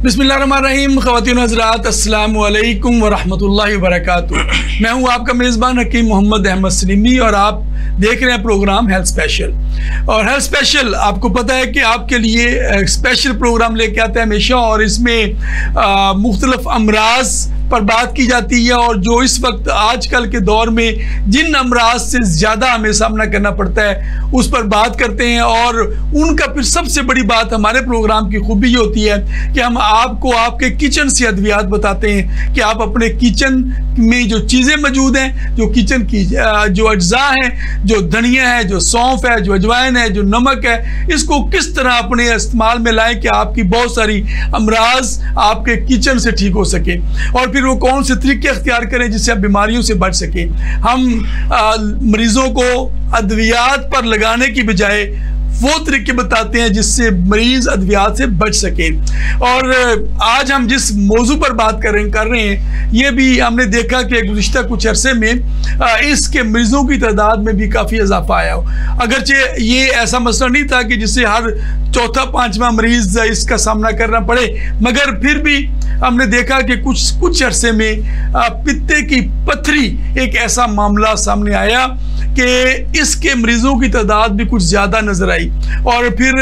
बिस्मिल्लाहिर्रहमानिर्रहीम। ख़वातीन हज़रात, अस्सलामु अलैकुम वरहमतुल्लाहि वबरकातुहू। मैं हूँ आपका मेज़बान हकीम मोहम्मद अहमद सलीमी और आप देख रहे हैं प्रोग्राम हेल्थ स्पेशल। और हेल्थ स्पेशल आपको पता है कि आपके लिए एक स्पेशल प्रोग्राम लेके आता है हमेशा, और इसमें मुख्तलिफ अमराज पर बात की जाती है। और जो इस वक्त आजकल के दौर में जिन अमराज से ज़्यादा हमें सामना करना पड़ता है उस पर बात करते हैं। और उनका फिर सबसे बड़ी बात हमारे प्रोग्राम की खूबी ये होती है कि हम आपको आपके किचन से अद्वियात बताते हैं कि आप अपने किचन में जो चीज़ें मौजूद हैं, जो किचन की जो अज्जा हैं, जो धनिया है, जो सौंफ है, जो अजवाइन है, जो नमक है, इसको किस तरह अपने इस्तेमाल में लाएं कि आपकी बहुत सारी अमराज आपके किचन से ठीक हो सके। और फिर वो कौन से तरीके अख्तियार करें जिससे आप बीमारियों से बच सकें। हम मरीजों को अद्वियात पर लगाने की बजाय वो तरीके बताते हैं जिससे मरीज अद्वियात से बच सके। और आज हम जिस मौजू पर बात कर रहे हैं ये भी हमने देखा कि गुज़िश्ता कुछ अरसे में इसके मरीजों की तादाद में भी काफ़ी इजाफा आया हो। अगरचे ये ऐसा मसला नहीं था कि जिससे हर चौथा पांचवा मरीज इसका सामना करना पड़े, मगर फिर भी हमने देखा कि कुछ अरसे में पित्ते की पथरी एक ऐसा मामला सामने आया कि इसके मरीजों की तादाद भी कुछ ज़्यादा नजर आई। और फिर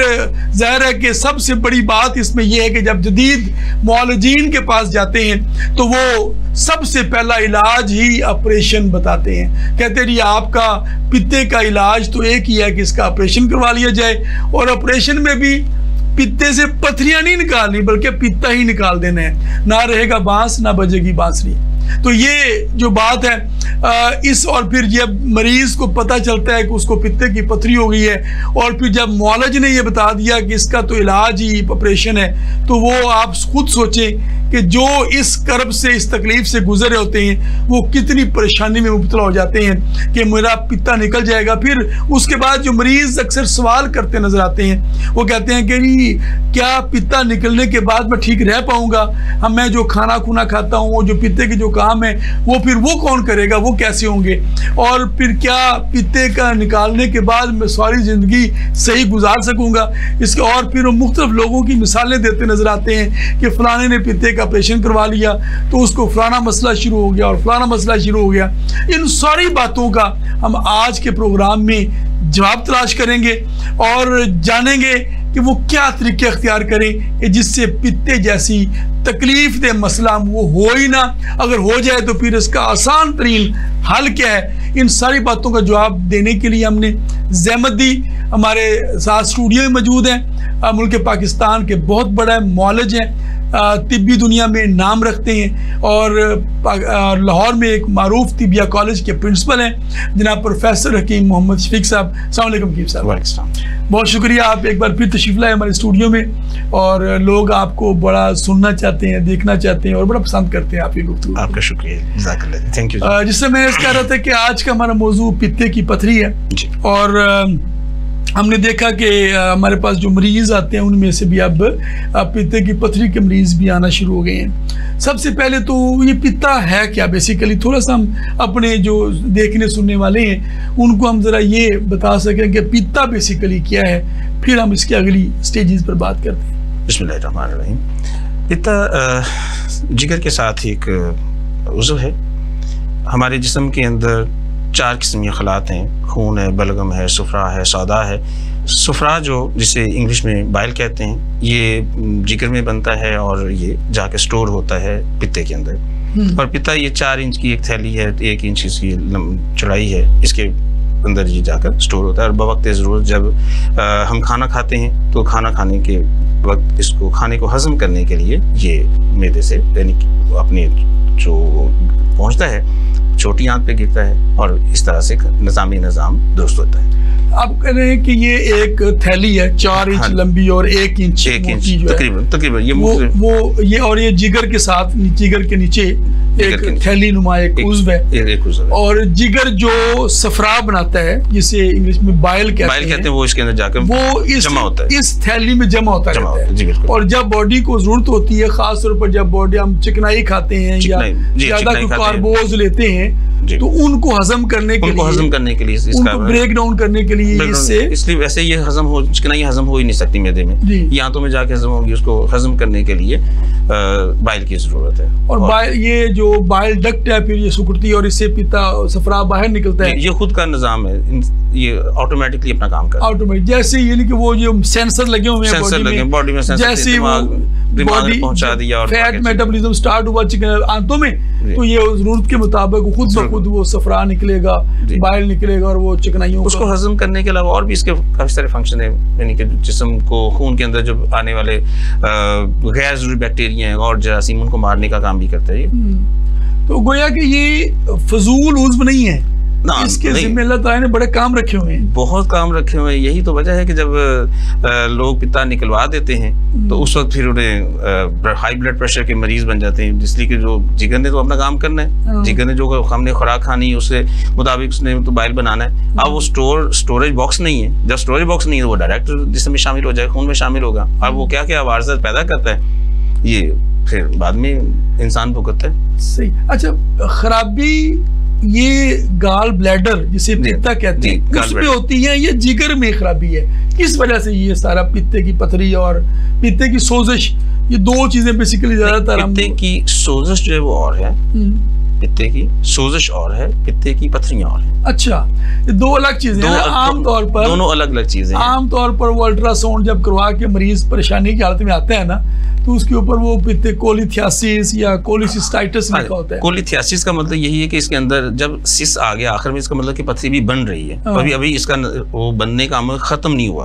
ज़ाहिर है कि सबसे बड़ी बात इसमें यह है कि जब जदीद मुआलजीन के पास जाते हैं तो वो सबसे पहला इलाज ही ऑपरेशन बताते हैं। कहते हैं जी आपका पित्ते का इलाज तो एक ही है कि इसका ऑपरेशन करवा लिया जाए, और ऑपरेशन में भी पित्ते से पथरियां नहीं निकालनी बल्कि पित्ता ही निकाल देना है। ना रहेगा बांस ना बजेगी बांसुरी। तो ये जो बात है इस, और फिर जब मरीज को पता चलता है कि उसको पित्ते की पथरी हो गई है और फिर जब मुआलज ने ये बता दिया कि इसका तो इलाज ही ऑपरेशन है, तो वो आप खुद सोचें कि जो इस कर्ब से, इस तकलीफ से गुजरे होते हैं वो कितनी परेशानी में मुब्तला हो जाते हैं कि मेरा पित्ता निकल जाएगा। फिर उसके बाद जो मरीज अक्सर सवाल करते नजर आते हैं, वो कहते हैं कि क्या पित्ता निकलने के बाद मैं ठीक रह पाऊंगा? हम मैं जो खाना खुना खाता हूँ, वो जो पित्ते के जो काम है वो फिर वो कौन करेगा, वो कैसे होंगे? और फिर क्या पित्ते का निकालने के बाद मैं सारी ज़िंदगी सही गुजार सकूंगा? इसके और फिर वो मुख्तलिफ लोगों की मिसालें देते नजर आते हैं कि फलाने ने पित्ते का ऑपरेशन करवा लिया तो उसको फलाना मसला शुरू हो गया और फलाना मसला शुरू हो गया। इन सारी बातों का हम आज के प्रोग्राम में जवाब तलाश करेंगे और जानेंगे कि वो क्या तरीके अख्तियार करें कि जिससे पित्ते जैसी तकलीफ दे मसला वो हो ही ना, अगर हो जाए तो फिर इसका आसान तरीन हल क्या है। इन सारी बातों का जवाब देने के लिए हमने ज़हमत दी। हमारे साथ स्टूडियो में मौजूद हैं मुल्क पाकिस्तान के बहुत बड़ा मुआलिज हैं, तिब्बी दुनिया में नाम रखते हैं और लाहौर में एक मारूफ तिबिया कॉलेज के प्रिंसिपल हैं जनाब प्रोफेसर हकीम मोहम्मद शफीक साहब। अस्सलाम वालेकुम हकीम साहब। बहुत शुक्रिया, आप एक बार फिर तशरीफ़ लाए हमारे स्टूडियो में। और लोग आपको बड़ा सुनना चाहते हैं, देखना चाहते हैं और बड़ा पसंद करते हैं आपकी गुफ्तगू। आपका शुक्रिया, थैंक यू। जिससे मैं कह रहा था कि आज का हमारा मौजू पित्ते की पथरी है। और हमने देखा कि हमारे पास जो मरीज़ आते हैं उनमें से भी अब पित्ते की पथरी के मरीज़ भी आना शुरू हो गए हैं। सबसे पहले तो ये पित्ता है क्या बेसिकली, थोड़ा सा हम अपने जो देखने सुनने वाले हैं उनको हम ज़रा ये बता सकें कि पित्ता बेसिकली क्या है, फिर हम इसकी अगली स्टेजेस पर बात करते हैं। बिस्मिल्लाहिर्रहमानिर्रहीम। पित्ता जिगर के साथ एक उज़्व है। हमारे जिस्म के अंदर 4 किस्म के खलात हैं, खून है, बलगम है, सुफरा है, सौदा है। सुफरा जो जिसे इंग्लिश में बाइल कहते हैं, ये जिगर में बनता है और ये जाके स्टोर होता है पित्ते के अंदर। और पित्ता ये 4 इंच की एक थैली है, 1 इंच इसकी चौड़ाई है, इसके अंदर ये जाकर स्टोर होता है। और बवक्त ज़रूरत जब हम खाना खाते हैं तो खाना खाने के वक्त इसको खाने को हज़म करने के लिए ये मैदे से यानी अपने जो पहुँचता है छोटी आंत पे गिरता है और इस तरह से निज़ाम दुरुस्त होता है। आप कह रहे हैं कि ये एक थैली है 4 इंच लंबी और 1 इंच तकरीबन ये और ये जिगर के साथ जिगर के नीचे एक थैली नुमा एक उज़्व है। और जिगर जो सफरा बनाता है जिसे इंग्लिश में बाइल कहते हैं, वो इसके अंदर जाकर वो जमा होता है, इस थैली में जमा होता है। और जब बॉडी को जरूरत होती है, खास तौर पर जब बॉडी हम चिकनाई खाते हैं या ज्यादा कार्बोज लेते हैं तो उनको हजम करने के लिए इसका ब्रेक डाउन करने के लिए इसलिए वैसे ये चिकनाई हजम हो ही नहीं सकती मैदे में, ये आंतों में जाके हजम होगी। उसको हजम करने के लिए बाइल की जरूरत है। और बाइल, ये जो बाइल डक्ट है फिर ये सुकुड़ती और इससे पित्ता सफरा बाहर निकलता है। ये खुद का निजाम है, ये ऑटोमेटिकली अपना काम करता है। ऑटोमेटिक जैसे यानी कि वो जो सेंसर लगे हुए हैं बॉडी में, जैसे दिमाग में पहुंचा दिया और फैट मेटाबॉलिज्म स्टार्ट हुआ आंतों में, तो ये जरूरत के मुताबिक खुद ब खुद वो सफरा निकलेगा, बाइल निकलेगा और वो चिकनाइयों उसको हजम करने के अलावा और भी इसके काफी सारे फंक्शन है, यानी कि जिस्म को खून के अंदर जो आने वाले गैर जरूरी बैक्टीरिया और जरासीम उनको मारने का काम भी करता है। तो गोया कि ये फजूल उज़्व नहीं है, इसके जिम्मे अल्लाह ताला ने बड़े काम रखे हुए हैं, बहुत काम रखे हुए हैं। यही तो वजह है कि जब लोग पित्ता निकलवा देते हैं तो उस वक्त फिर उन्हें हाई ब्लड प्रेशर के मरीज बन जाते हैं, इसलिए कि जो जिगर ने तो अपना काम करना है, जिगर ने जो हमने खुराक खानी है उससे मुताबिक उसने तो बाइल बनाना है। अब वो स्टोरेज बॉक्स नहीं है, जब स्टोरेज बॉक्स नहीं है वो डायरेक्ट जिस्म में शामिल हो जाएगा, खून में शामिल होगा। अब वो क्या क्या अवारज़त पैदा करता है, ये फिर बाद में इंसान भुगतता है। सही। अच्छा, खराबी ये गाल ब्लैडर जिसे पित्ता कहते हैं उसमें होती है, ये जिगर में खराबी है, किस वजह से ये सारा पित्ते की पथरी और पित्ते की सोजिश, ये दो चीजें बेसिकली ज्यादातर पित्ते की सोजिश जो है वो और है, पित्ते की सोजिश और है, पित्ते की पथरियां और है। अच्छा, ये दो अलग चीजें हैं। आमतौर पर दोनों अलग अलग चीजें हैं। आमतौर पर वो अल्ट्रासाउंड जब करवा के मरीज परेशानी की हालत में आता है ना, तो उसके ऊपर वो पित्ते कोलिथियासिस या कोलिसिस्टाइटिस लिखा होता है। कोलिथियासिस का मतलब यही है कि इसके अंदर जब सिस आ गया आखिर में, इसका मतलब कि पथरी भी बन रही है, अभी इसका वो बनने का अमल खत्म नहीं हुआ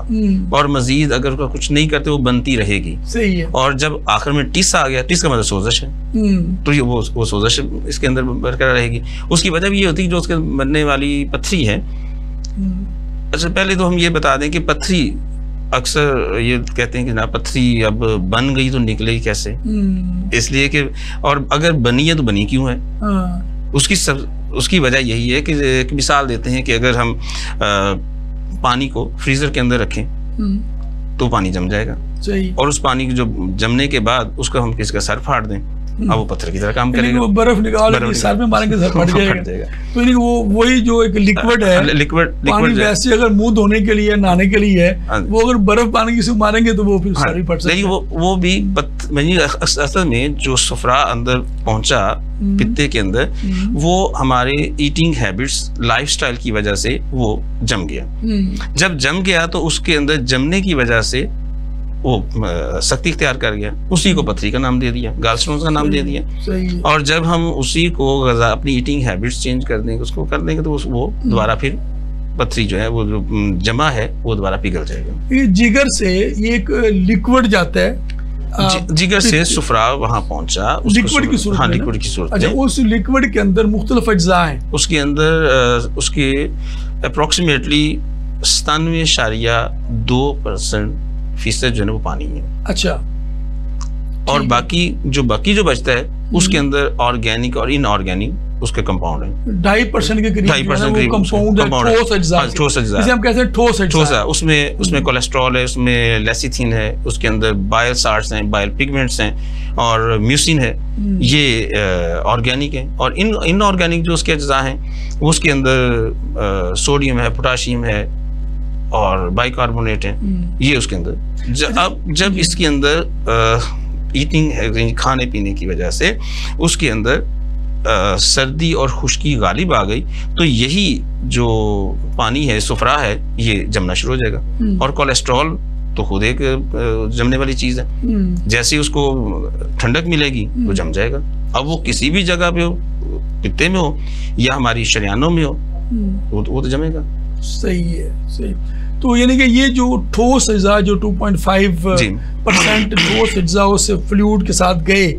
और मजीद अगर कुछ नहीं करते वो बनती रहेगी। सही है। और जब आखिर में टिस आ गया, टिस का मतलब सोजिश है, तो ये वो सोजिश इसके अंदर बरकरार रहेगी। उसकी वजह भी ये होती है जो उसके बनने वाली पथरी है। अच्छा, पहले तो हम ये बता दें कि पथरी अक्सर ये कहते हैं कि ना पथरी अब बन गई तो निकलेगी कैसे, इसलिए कि और अगर बनी है तो बनी क्यों है, उसकी वजह यही है कि मिसाल देते हैं कि अगर हम पानी को फ्रीजर के अंदर रखें तो पानी जम जाएगा, और उस पानी जो जमने के बाद उसको हम किसी का सर फाड़ दें, अब वो पत्थर की तरह काम करेगा। वो बर्फ निकाल सर में मारेंगे, सर फट जाएगा। तो यानी वो वही जो एक लिक्विड है, लिक्विड पानी वैसे अगर मुंह धोने के लिए, नहाने के लिए है, वो अगर बर्फ पानी किसी को मारेंगे तो वो फिर सर भी फट सकता है। वो भी असल में जो सफरा अंदर पहुंचा पित्ते के अंदर, वो हमारे ईटिंग हैबिट्स, लाइफस्टाइल की वजह से वो जम गया। जब जम गया तो उसके अंदर जमने की वजह से वो सख्ती इख्तियार कर गया, उसी को पथरी का नाम दे दिया, गॉलस्टोन्स का नाम दे दिया। और जब हम उसी को गज़ा अपनी ईटिंग हैबिट्स चेंज कर देंगे, उसको कर देंगे, तो वो दोबारा फिर पथरी जो है वो जो जमा है वो दोबारा पिघल जाएगा। ये जिगर से ये एक लिक्विड जाता है, जिगर से सुफरा वहां पहुंचा, लिक्विड की सूरत। हाँ, लिक्विड की सूरत। अच्छा, उस लिक्विड के अंदर मुख्तलिफ अज्जा हैं, उसके अंदर उसके अप्रोक्सीमेटली 97.2% फीसद जो है वो पानी है। अच्छा, और बाकी जो बचता है उसके अंदर ऑर्गेनिक और इनऑर्गेनिक उसके कंपाउंड है। 2.5% के करीब कंपाउंड है, ठोस अज्जा, जिसे हम कहते हैं ठोस अज्जा। उसमें कोलेस्ट्रॉल है, उसमें लेसिथिन है, उसके अंदर बाइल साल्ट्स हैं, बाइल पिगमेंट्स हैं, और म्यूसिन है, ये ऑर्गेनिक है। और इनऑर्गेनिक जो उसके अज्जा हैं उसके अंदर सोडियम है, पोटाशियम है और बाइकार्बोनेट है, ये उसके अंदर। जब इसके अंदर ईटिंग खाने पीने की वजह से उसके अंदर सर्दी और खुश्की गालिब आ गई, तो यही जो पानी है, सुफरा है, ये जमना शुरू हो जाएगा। और कोलेस्ट्रॉल तो खुद एक जमने वाली चीज है, जैसे ही उसको ठंडक मिलेगी तो जम जाएगा। अब वो किसी भी जगह पे हो, पित्ते में हो या हमारी शरियानों में हो, वो तो जमेगा। सही है, सही। तो यानी कि ये जो ठोस अज्जा जो 2.5% ठोस अज्जा उस फ्लूइड के साथ गए,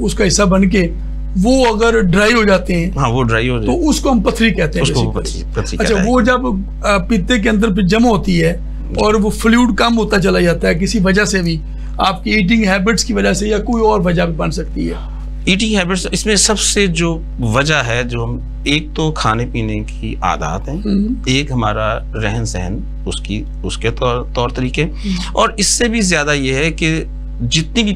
उसका हिस्सा बन के वो अगर ड्राई हो जाते हैं, हाँ, वो ड्राई हो जाए, तो उसको हम पथरी कहते हैं, उसको पथरी। अच्छा, वो जब पित्ते के अंदर जमा होती है और वो फ्लूइड कम होता चला जाता है किसी वजह से भी, आपकी ईटिंग हैबिट्स की वजह से या कोई और वजह भी बन सकती है। ईटिंग हैबिट्स, इसमें सबसे जो वजह है, जो हम एक तो खाने पीने की आदत हैं, एक हमारा रहन सहन, उसके तौर तरीके, और इससे भी ज्यादा ये है कि जितनी भी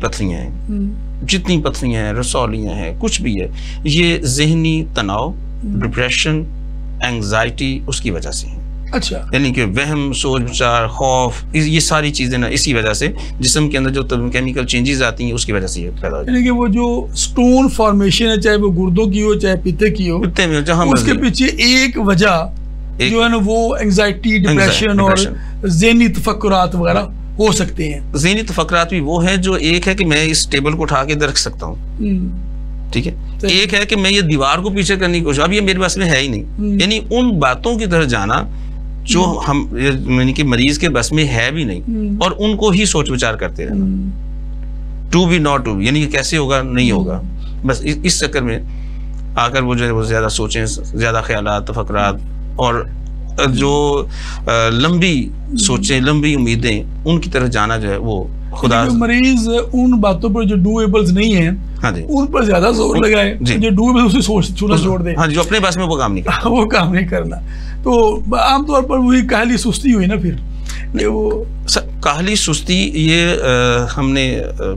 पथरियां हैं, रसौलियां हैं, कुछ भी है, ये जहनी तनाव डिप्रेशन, एंजाइटी उसकी वजह से है। अच्छा, यानी कि वहम, सोच विचार, खौफ, ये सारी चीजें ना इसी वजह से जिस्म के अंदर जो केमिकल चेंजेस आती हैं उसकी वजह से ये पैदा होती है। यानी कि वो जो स्टोन फॉर्मेशन है, चाहे वो गुर्दों की हो चाहे पित्ते की हो, पित्ते में जहाँ उसके पीछे एक वजह जो है ना वो एंजाइटी, डिप्रेशन और ज़हनी तफक्कुरात वगैरह हो सकते हैं। ज़हनी तफक्कुरात भी वो है जो एक है कि मैं इस टेबल को उठा के इधर रख सकता हूँ, ठीक है, एक है कि मैं ये दीवार को पीछे करने की कोशिश, अब ये मेरे पास में है ही नहीं। यानी उन बातों की तरफ जाना जो हम यानी कि मरीज के बस में है भी नहीं, और उनको ही सोच विचार करते रहना, to be not to be, यानी कि कैसे होगा नहीं होगा, बस इस चक्कर में आकर वो जो है वो ज्यादा सोचें, ज्यादा ख्यालात, तफक्कुरात और जो लंबी सोचें, लंबी उम्मीदें, उनकी तरफ जाना जो है वो खुदा। मरीज उन बातों पर जो डूएबल्स नहीं है, हाँ जी, उन पर ज्यादा जोर लगाए, जो डूएबल्स उसे छोड़ दे, हाँ, जो अपने पास में वो काम नहीं करना, वो काम नहीं करना। तो आमतौर पर वही काहली सुस्ती हुई ना, फिर ये वो काहली सुस्ती, ये हमने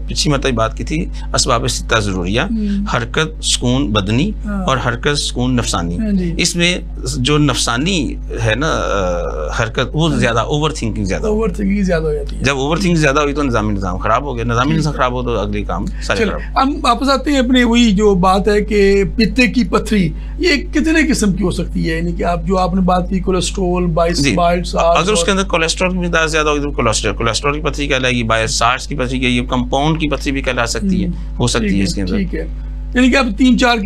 पिछली मरतबा बात की थी, असबाब सित्ता ज़रूरिया, हरकत, सुकून बदनी और हरकत, सुकून नफसानी। इसमें जो नफसानी है ना हरकत, वो ज्यादा ओवर थिंकिंग ज्यादा हो जाती है। जब ओवर थिंकिंग ज्यादा हुई तो निज़ाम खराब हो गया, निज़ाम खराब हो तो अगले काम सारे खराब। हम वापस आते हैं अपने वही जो बात है कि पित्ते की पथरी ये कितने किस्म की हो सकती है, यानी कि आप जो आपने बात की कोलेस्ट्रॉल, बाइल्स, अगर उसके अंदर कोलेस्ट्रॉल की मिक़दार ज्यादा होगी तो कोलेस्ट्रॉल की पथरी कहलाएगी, बायसार्स की पथरी, ये कंपाउंड की पथरी भी कहला सकती है, हो सकती है इसके अंदर, ठीक है। यानी कि आप तीन चार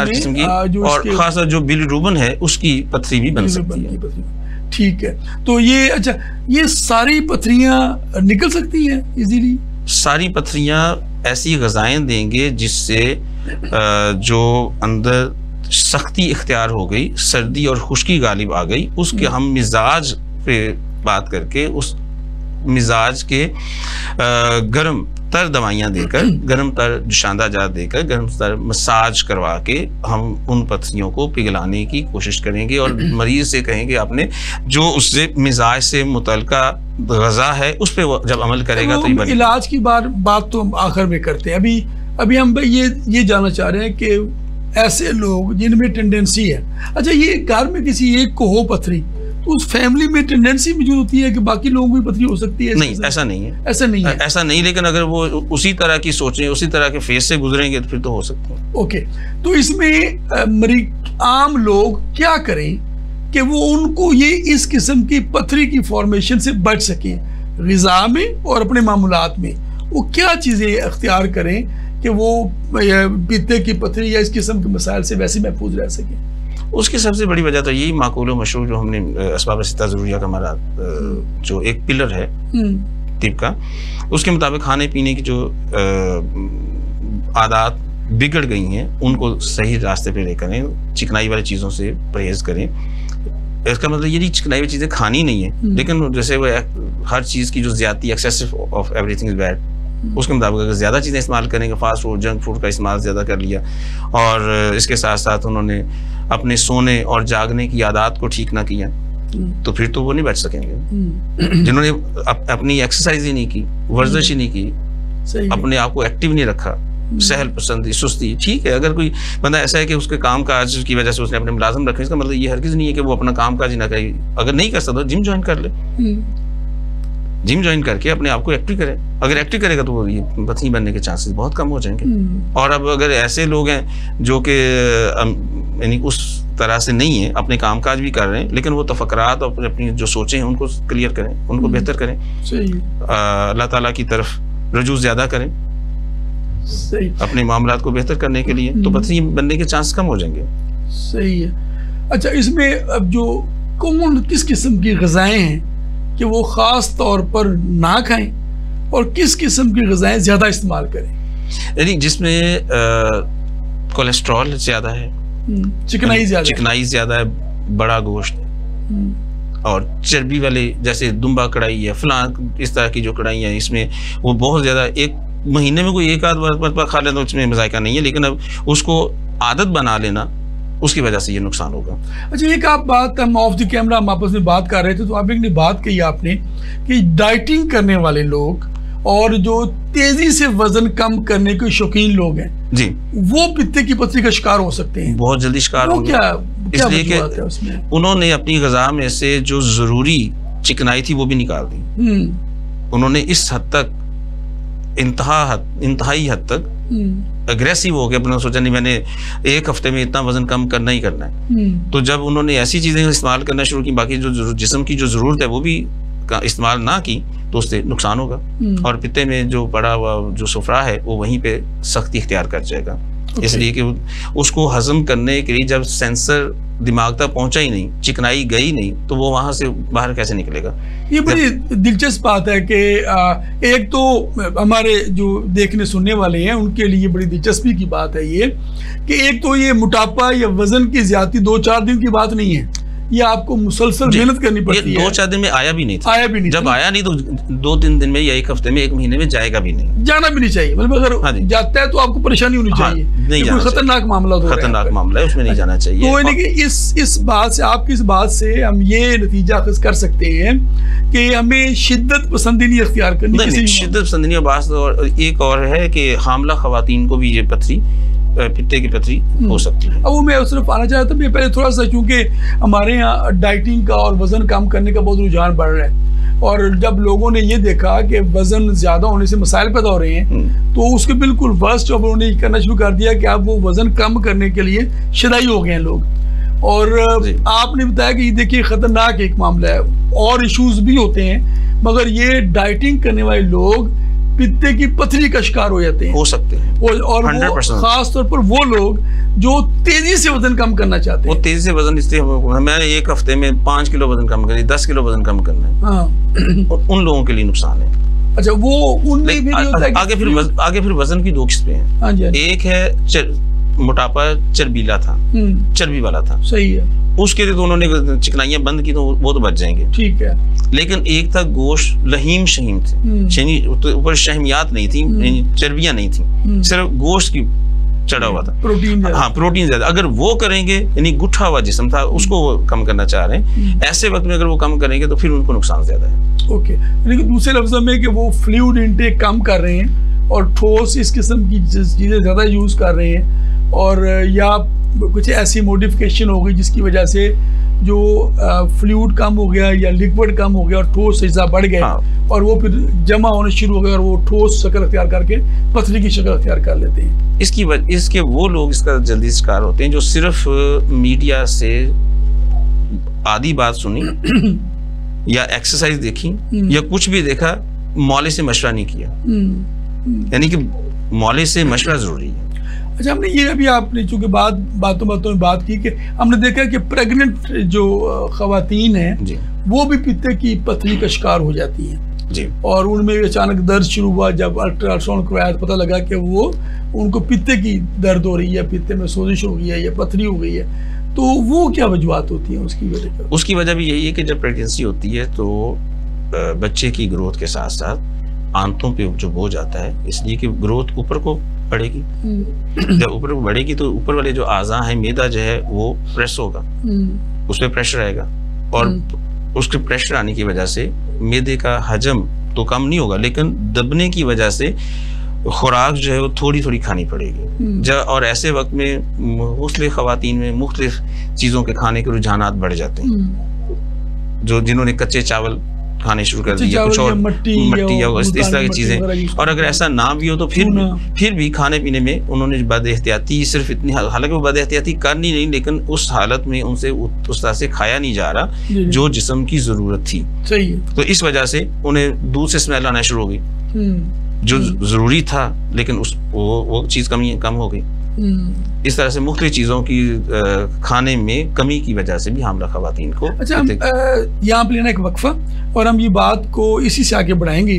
किस्म की और खासकर जो बिलिरुबिन है उसकी पथरी भी बन सकती है, ठीक है। तो ये अच्छा, ये सारी पथरियां निकल सकती हैं इजीली? सारी पथरियां ऐसी ग़िज़ाएं देंगे जिससे जो अंदर सख्ती इख्तियार हो गई, सर्दी और खुश्की गालिब आ गई, उसके हम मिजाज पे बात करके उस मिजाज के गर्म तर दवाइयाँ देकर, गर्म तर जुशांदा जात देकर, गर्म तर मसाज करवा के हम उन पथरियों को पिघलाने की कोशिश करेंगे और मरीज से कहेंगे आपने जो उससे मिजाज से मुतल्लिका ग़िज़ा है उस पर जब अमल करेगा तो इलाज की बात तो हम आखिर में करते हैं। अभी हम ये जानना चाह रहे हैं कि ऐसे लोग जिनमें टेंडेंसी है, अच्छा ये घर में किसी एक को हो पथरी, उस फैमिली में टेंडेंसी मौजूद होती है कि बाकी लोगों की पथरी हो सकती है? नहीं, ऐसा नहीं है, ऐसा नहीं, लेकिन अगर वो उसी तरह की सोचें, उसी तरह के फेस से गुजरेंगे तो फिर तो हो सकता है। ओके, तो इसमें आम लोग क्या करें कि वो उनको ये इस किस्म की पथरी की फॉर्मेशन से बच सकें, ग़िज़ा में और अपने मामूलात में वो क्या चीज़ें इख्तियार करें कि वो पित्ते की पथरी या इस किस्म के मसाइल से वैसे महफूज रह सकें? उसकी सबसे बड़ी वजह तो यही माकूल मशहूर जो हमने असबाब सित्ता ज़रूरिया का हमारा जो एक पिलर है तिब का, उसके मुताबिक खाने पीने की जो आदत बिगड़ गई हैं उनको सही रास्ते पे लेकर करें, चिकनाई वाली चीज़ों से परहेज़ करें। इसका मतलब ये नहीं चिकनाई वाली चीज़ें खानी नहीं है, लेकिन जैसे वो हर चीज़ की जो ज़्यादती, excessive of everything is bad, उसके मुताबिक अगर ज़्यादा चीज़ें इस्तेमाल करेंगे, फास्ट फूड, जंक फूड का इस्तेमाल ज़्यादा कर लिया, और इसके साथ साथ उन्होंने अपने सोने और जागने की आदत को ठीक ना किया, तो फिर तो वो नहीं बच सकेंगे। जिन्होंने अपनी एक्सरसाइज ही नहीं की, वर्जिश ही नहीं की, अपने आप को एक्टिव नहीं रखा, सहल पसंदी, सुस्ती, ठीक है। अगर कोई बंदा ऐसा है कि उसके काम काज की वजह से उसने अपने मुलाजिम रखे, इसका मतलब ये हरगिज़ नहीं है कि वो अपना काम काज ही ना करे। अगर नहीं कर सकता जिम ज्वाइन कर ले, जिम ज्वाइन करके अपने आप को एक्टिव करे। अगर एक्टिव करेगा तो वो ये पथरी बनने के चांसेस बहुत कम हो जाएंगे। और अब अगर ऐसे लोग हैं जो कि यानी उस तरह से नहीं है, अपने कामकाज भी कर रहे हैं, लेकिन वो तफक्कुरात और अपनी जो सोचें हैं उनको क्लियर करें, उनको बेहतर करें, अल्लाह ताला की तरफ रुजू ज़्यादा करें अपने मामलात को बेहतर करने के लिए, तो पथरी बनने के चांस कम हो जाएंगे। सही है। अच्छा, इसमें अब जो कौन किस किस्म की ग़िज़ाएं हैं कि वो ख़ास तौर पर ना खाएं और किस किस्म की ग़िज़ाएं ज़्यादा इस्तेमाल करें? यानी जिसमें कोलेस्ट्रॉल ज़्यादा है, चिकनाई ज़्यादा है, बड़ा गोश्त और चर्बी वाले जैसे दुम्बा कढ़ाई है, फलां इस तरह की जो कढ़ाई है, इसमें वो बहुत ज़्यादा, एक महीने में कोई एक आध बार खा लेना उसमें मज़ायका नहीं है, लेकिन अब उसको आदत बना लेना उसकी वजह से ये नुकसान होगा। अच्छा, एक आप बात, हम ऑफ द कैमरा हम आपस में बात कर रहे थे, तो आप एक बात कही आपने कि डाइटिंग करने वाले लोग और जो तेज़ी से वज़न कम करने के शौकीन लोग हैं, जी, वो पित्ते की पथरी का शिकार हो सकते हैं, बहुत जल्दी शिकार होंगे। क्या इसलिए कि उन्होंने अपनी ग़िज़ा में से जो ज़रूरी चिकनाई थी वो भी निकाल दी। उन्होंने इस हद तक इंतहाई हद तक अग्रेसिव हो गया, अपना सोचा नहीं मैंने एक हफ्ते में इतना वजन कम करना ही करना है। तो जब उन्होंने ऐसी चीज़ें इस्तेमाल करना शुरू की, बाकी जो जिस्म की जो ज़रूरत है वो भी इस्तेमाल ना की, तो उससे नुकसान होगा और पित्ते में जो पड़ा हुआ जो सुफरा है वो वहीं पे सख्ती इख्तियार कर जाएगा। इसलिए कि उसको हजम करने के लिए जब सेंसर दिमाग तक पहुंचा ही नहीं, चिकनाई गई नहीं, तो वो वहां से बाहर कैसे निकलेगा। ये बड़ी दिलचस्प बात है कि एक तो हमारे जो देखने सुनने वाले हैं उनके लिए बड़ी दिलचस्पी की बात है ये कि एक तो ये मोटापा या वजन की ज्यादती 2-4 दिन की बात नहीं है, ये आपको मुसलसल मेहनत करनी पड़ती है। 2-4 दिन में आया भी नहीं था, जब आया नहीं तो 2-3 दिन में या एक हफ्ते में, एक महीने में जाएगा भी नहीं, जाना भी नहीं चाहिए। मतलब अगर जाता है तो आपको परेशानी होनी चाहिए, नहीं जाना, खतरनाक मामला, खतरनाक मामला है, उसमें नहीं जाना चाहिए। तो यानी कि इस बात से, आपकी इस बात से हम ये नतीजा अखज़ कर सकते हैं कि हमें शिद्दत पसंदी नहीं इख्तियार करनी। शिद्दत पसंदी नहीं, बात और एक और है कि हामला खवातीन को भी ये पथरी, पित्ते की पथरी हो सकती है। अब वो मैं उस तरफ आना चाहता था, मैं पहले थोड़ा सा, क्योंकि हमारे यहाँ डाइटिंग का और वजन कम करने का बहुत रुझान बढ़ रहा है, और जब लोगों ने ये देखा कि वजन ज्यादा होने से मसाइल पैदा हो रहे हैं, तो उसके बिल्कुल वर्स्ट अब उन्होंने करना शुरू कर दिया कि आप वो वजन कम करने के लिए शदाई हो गए हैं लोग। और आपने बताया कि ये देखिए खतरनाक एक मामला है, और इश्यूज भी होते हैं, मगर ये डाइटिंग करने वाले लोग पित्ते की पथरी का शिकार हो जाते हैं, हो सकते हैं, और वो खास तौर पर वो लोग जो तेजी से वजन कम करना चाहते हैं। वो तेजी से वजन, इसलिए मैं एक हफ्ते में 5 किलो वजन कम करना, 10 किलो वजन कम करना है, हाँ। उन लोगों के लिए नुकसान है। अच्छा, वो उनमें भी होता है आगे फिर वजन की 2 किस्में हैं। हाँ जी, एक है मोटापा चर्बीला था, चर्बी वाला था, सही है, उसके लिए तो उन्होंने चिकनाइयां बंद की तो वो तो बच जाएंगे, ठीक है। लेकिन एक था गोश्त लहीम शहीम थे, ऊपर शहमियात नहीं थी, चर्बियां नहीं थी, सिर्फ गोश्त की चढ़ा हुआ था, प्रोटीन, हाँ प्रोटीन ज्यादा। अगर वो करेंगे, यानी गुठा हुआ जिस्म था, उसको वो कम करना चाह रहे हैं, ऐसे वक्त में अगर वो कम करेंगे तो फिर उनको नुकसान ज्यादा है। ओके, लेकिन दूसरे लफ्जों में कि वो फ्लूइड इनटेक कम कर रहे हैं और ठोस इस किस्म की चीजें ज्यादा यूज कर रहे हैं, और या कुछ ऐसी मॉडिफिकेशन हो गई जिसकी वजह से जो फ्लूइड कम हो गया या लिक्विड कम हो गया और ठोस हिस्सा बढ़ गए, हाँ। और वो फिर जमा होने शुरू हो गए और वो ठोस शक्ल अख्तियार करके पथरी की शक्ल अख्तियार कर लेते हैं। इसके वो लोग इसका जल्दी शिकार होते हैं जो सिर्फ मीडिया से आधी बात सुनी या एक्सरसाइज देखी या कुछ भी देखा, मौले से मशवरा नहीं किया। यानी कि मौले से मशवरा जरूरी है। अच्छा, हमने ये अभी आपने चूंकि बातों में बात की कि हमने देखा कि प्रेग्नेंट जो खवातीन हैं वो भी पित्ते की पथरी का शिकार हो जाती हैं जी, और उनमें अचानक दर्द शुरू हुआ, जब अल्ट्रासाउंड करवाया तो पता लगा कि वो उनको पित्ते की दर्द हो रही है, पित्ते में सोजिश हो गई है या पथरी हो गई है। तो वो क्या वजूहत होती हैं उसकी वजह? उसकी वजह भी यही है कि जब प्रेगनेंसी होती है तो बच्चे की ग्रोथ के साथ साथ आंतों पे जो बोझ आता है, इसलिए कि ग्रोथ ऊपर को बढ़ेगी। जब ऊपर को बढ़ेगी तो ऊपर वाले जो आज़ा है, मैदा जो है वो प्रेस होगा, उस पर प्रेशर आएगा, और उसके प्रेशर आने की वजह से मैदे का हजम तो कम नहीं होगा, लेकिन दबने की वजह से खुराक जो है वो थोड़ी थोड़ी खानी पड़ेगी। और ऐसे वक्त में मुख्तलिफ खवातीन में मुख्तलिफ चीज़ों के खाने के रुझानात बढ़ जाते हैं। जो जिन्होंने कच्चे चावल खाने शुरू कर दिया, कुछ और मट्टी या इस तरह की चीजें, और अगर ऐसा ना भी हो तो फिर भी खाने पीने में उन्होंने बदएहतियाती सिर्फ इतनी, हालांकि वो बदएहतियाती करनी नहीं, लेकिन उस हालत में उनसे उस तरह से खाया नहीं जा रहा जो जिस्म की जरूरत थी। सही है। तो इस वजह से उन्हें दूध से स्मेल आना शुरू हो गई, जो जरूरी था, लेकिन वो चीज कम हो गई। इस तरह से मुख्तलिफ चीज़ों की खाने में कमी की वजह से भी हामला खवातीन को। अच्छा, यहाँ पे लेना एक वक्फा और हम ये बात को इसी से आगे बढ़ाएंगे।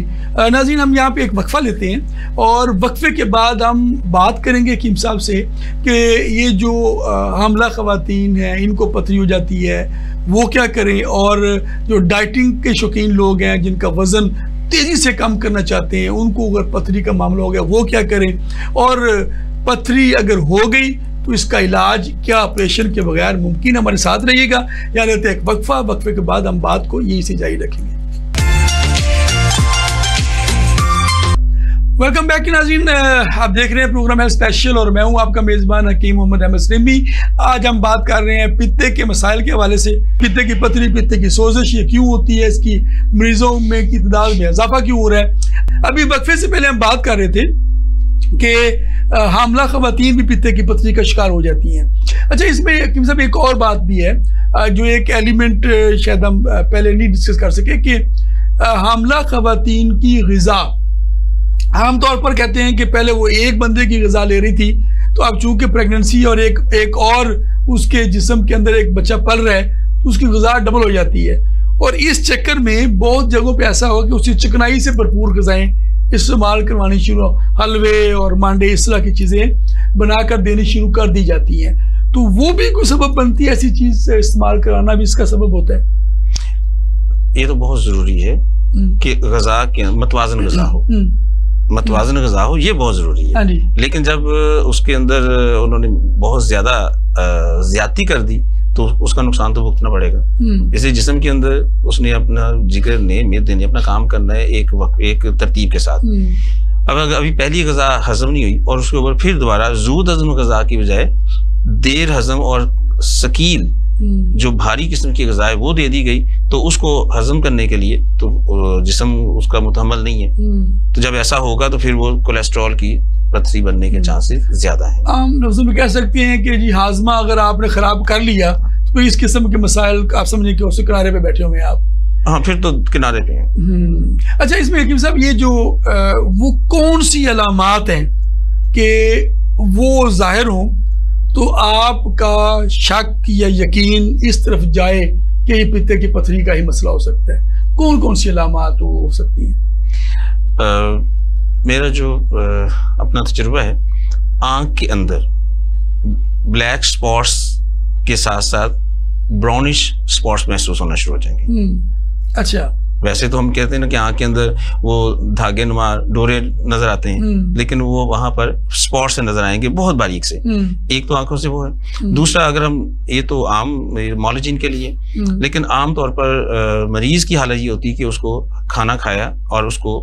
नाज़रीन, हम यहाँ पे एक वक्फा लेते हैं और वक्फे के बाद हम बात करेंगे हकीम साहब से कि ये जो हामला खवातीन हैं इनको पथरी हो जाती है वो क्या करें, और जो डाइटिंग के शौकीन लोग हैं जिनका वज़न तेज़ी से कम करना चाहते हैं उनको अगर पथरी का मामला हो गया वो क्या करें, और पथरी अगर हो गई तो इसका इलाज क्या ऑपरेशन के बगैर मुमकिन। हमारे साथ रहिएगा। यहाँ लेते हैं एक वक्फा, वक्फे के बाद हम बात को यहीं से जारी रखेंगे। वेलकम बैक की नाज़रीन, आप देख रहे हैं प्रोग्राम हेल्थ स्पेशल और मैं हूं आपका मेज़बान हकीम मोहम्मद अहमद सलीमी। आज हम बात कर रहे हैं पित्ते के मसाइल के हवाले से। पित्ते की पथरी, पित्ते की सोजिश ये क्यों होती है, इसकी मरीजों में की तादाद में इजाफा क्यों हो रहा है। अभी वक्फे से पहले हम बात कर रहे थे कि हामला ख़वातीन भी पित्ते की पथरी का शिकार हो जाती हैं। अच्छा, इसमें हकीम साहब एक और बात भी है जो एक एलिमेंट शायद हम पहले नहीं डिस्कस कर सके कि हामला ख़वातीन की ग़िज़ा आमतौर पर कहते हैं कि पहले वो एक बंदे की ग़िज़ा ले रही थी, तो अब चूंकि प्रेगनेंसी और एक और उसके जिस्म के अंदर एक बच्चा पल रहा है तो उसकी ग़िज़ा डबल हो जाती है। और इस चक्कर में बहुत जगहों पे ऐसा हुआ कि उसकी चिकनाई से भरपूर ग़िज़ाएँ इस्तेमाल करवानी शुरू, हलवे और मांडे इस तरह की चीज़ें बनाकर देनी शुरू कर दी जाती हैं। तो वो भी कोई सबब बनती है, ऐसी चीज़ से इस्तेमाल कराना भी इसका सबब होता है। ये तो बहुत ज़रूरी है कि ग़िज़ा के मतवाज़न ग़िज़ा हो, मतवाज़न ग़िज़ा हो, ये बहुत ज़रूरी है। लेकिन जब उसके अंदर उन्होंने बहुत ज़्यादा ज़्यादती कर दी तो उसका नुकसान तो भुगतना पड़ेगा। जैसे जिस्म के अंदर उसने अपना जिगर ने मेदे ने अपना काम करना है एक तरतीब के साथ। अब अभी पहली ग़िज़ा हज़म नहीं हुई और उसके ऊपर फिर दोबारा ज़ूद हज़म ग़िज़ा की बजाय देर हज़म और सकील जो भारी किस्म की ग़िज़ा है वो दे दी गई, तो उसको हजम करने के लिए तो जिस्म उसका मुतहम्मल नहीं है। तो जब ऐसा होगा तो फिर वो कोलेस्ट्रॉल की पथरी बनने के चांसेस ज्यादा हैं। आम लफ्ज़ों में कह सकते हैं कि जी हाजमा अगर आपने खराब कर लिया तो इस किस्म के मसाइल आप समझिए कि उससे किनारे पे बैठे हुए हैं आप। हाँ, फिर तो किनारे पे हैं। अच्छा, इसमें हकीम साहब ये जो वो कौन सी अलामात हैं कि वो जाहिर हों तो आपका शक या यकीन इस तरफ जाए कि ये पित्ते की पथरी का ही मसला हो सकता है? कौन कौन सी अलामात हो सकती हैं? मेरा जो अपना तजुर्बा है, आंख के अंदर ब्लैक स्पॉट्स के साथ साथ ब्राउनिश स्पॉट्स महसूस होना शुरू हो जाएंगे। अच्छा, वैसे तो हम कहते हैं ना कि आंख के अंदर वो धागे नुमा डोरे नजर आते हैं, लेकिन वो वहां पर स्पॉट से नजर आएंगे बहुत बारीक से। एक तो आंखों से वो है, दूसरा अगर हम ये तो आम मॉलिजिन के लिए, लेकिन आम तौर पर मरीज की हालत ये होती है कि उसको खाना खाया और उसको